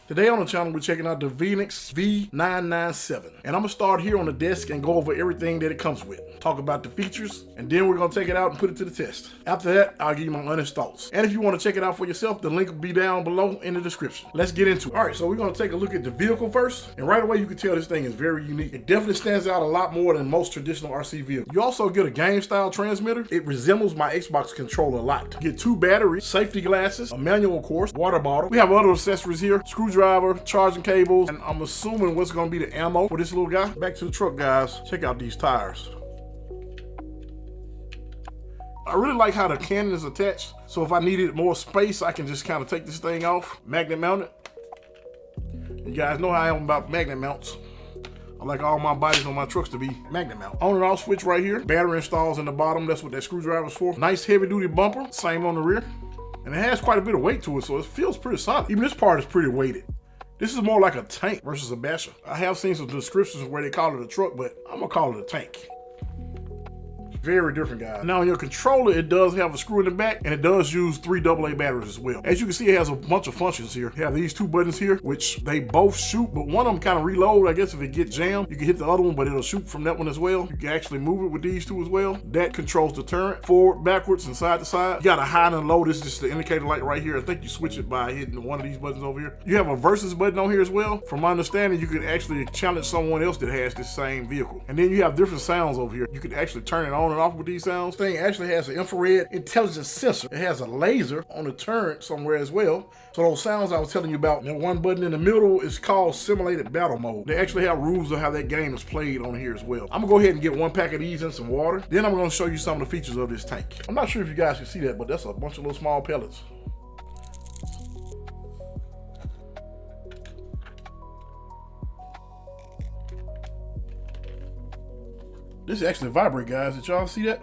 Today on the channel, we're checking out the Veeniix V997. And I'm gonna start here on the desk and go over everything that it comes with. Talk about the features, and then we're gonna take it out and put it to the test. After that, I'll give you my honest thoughts. And if you wanna check it out for yourself, the link will be down below in the description. Let's get into it. All right, so we're gonna take a look at the vehicle first. And right away, you can tell this thing is very unique. It definitely stands out a lot more than most traditional RC vehicles. You also get a game style transmitter. It resembles my Xbox controller a lot. You get 2 batteries, safety glasses, a manual, of course, water bottle. We have other accessories here, screwdriver, charging cables, and I'm assuming what's gonna be the ammo for this little guy. Back to the truck, guys. Check out these tires. I really like how the cannon is attached, so if I needed more space, I can just kind of take this thing off, magnet mount it. You guys know how I am about magnet mounts. I like all my bodies on my trucks to be magnet mount. On and off switch right here. Battery installs in the bottom. That's what that screwdriver is for. Nice heavy duty bumper. Same on the rear. And it has quite a bit of weight to it, so it feels pretty solid. Even this part is pretty weighted. This is more like a tank versus a basher. I have seen some descriptions where they call it a truck, but I'm gonna call it a tank. Very different, guys. Now on your controller, it does have a screw in the back, and it does use 3 AA batteries as well. As you can see, it has a bunch of functions here. You have these 2 buttons here, which they both shoot, but one of them kind of reload. I guess if it gets jammed, you can hit the other one, but it'll shoot from that one as well. You can actually move it with these 2 as well. That controls the turret, forward, backwards, and side to side. You got a high and a low. This is just the indicator light right here. I think you switch it by hitting one of these buttons over here. You have a versus button on here as well. From my understanding, you can actually challenge someone else that has this same vehicle. And then you have different sounds over here. You can actually turn it on and off with these sounds. This thing actually has an infrared intelligence sensor. It has a laser on the turret somewhere as well. So those sounds I was telling you about, the one button in the middle is called simulated battle mode. They actually have rules of how that game is played on here as well. I'm gonna go ahead and get 1 pack of these and some water. Then I'm gonna show you some of the features of this tank. I'm not sure if you guys can see that, but that's a bunch of little small pellets. This actually vibrates, guys. Did y'all see that?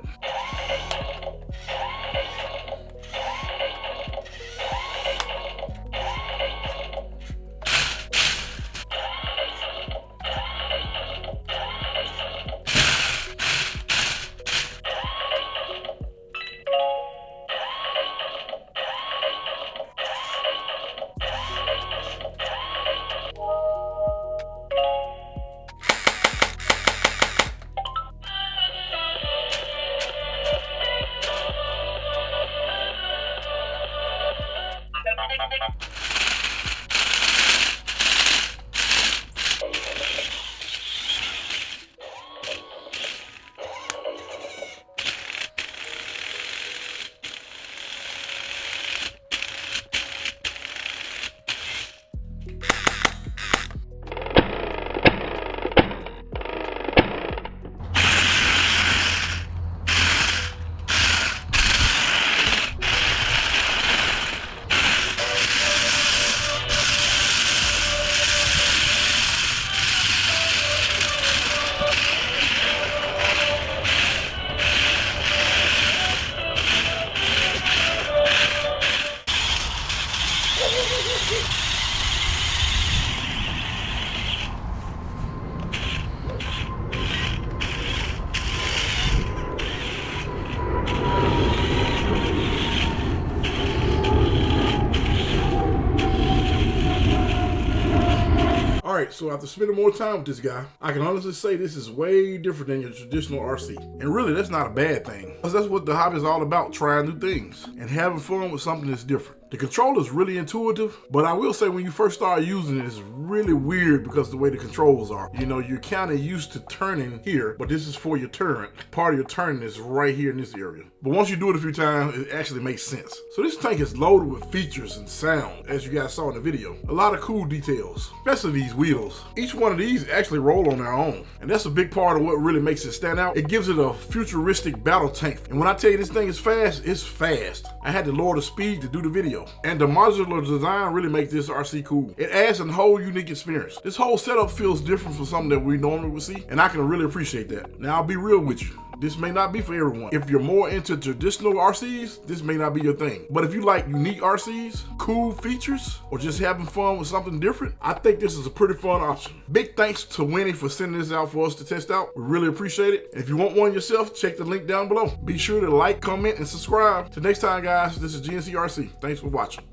Alright, so after spending more time with this guy, I can honestly say this is way different than your traditional RC. And really, that's not a bad thing. Because that's what the hobby is all about, trying new things and having fun with something that's different. The controller is really intuitive, but I will say when you first start using it, it's really weird because of the way the controls are. You know, you're kind of used to turning here, but this is for your turret. Part of your turning is right here in this area. But once you do it a few times, it actually makes sense. So this tank is loaded with features and sound, as you guys saw in the video. A lot of cool details, especially these wheels. Each one of these actually roll on their own, and that's a big part of what really makes it stand out. It gives it a futuristic battle tank. And when I tell you this thing is fast, it's fast. I had to lower the speed to do the video. And the modular design really makes this RC cool. It adds a whole unique experience. This whole setup feels different from something that we normally would see, and I can really appreciate that. Now, I'll be real with you. This may not be for everyone. If you're more into traditional RCs, this may not be your thing. But if you like unique RCs, cool features, or just having fun with something different, I think this is a pretty fun option. Big thanks to Veeniix for sending this out for us to test out. We really appreciate it. If you want one yourself, check the link down below. Be sure to like, comment, and subscribe. Till next time, guys, this is GNCRC. Thanks for watching.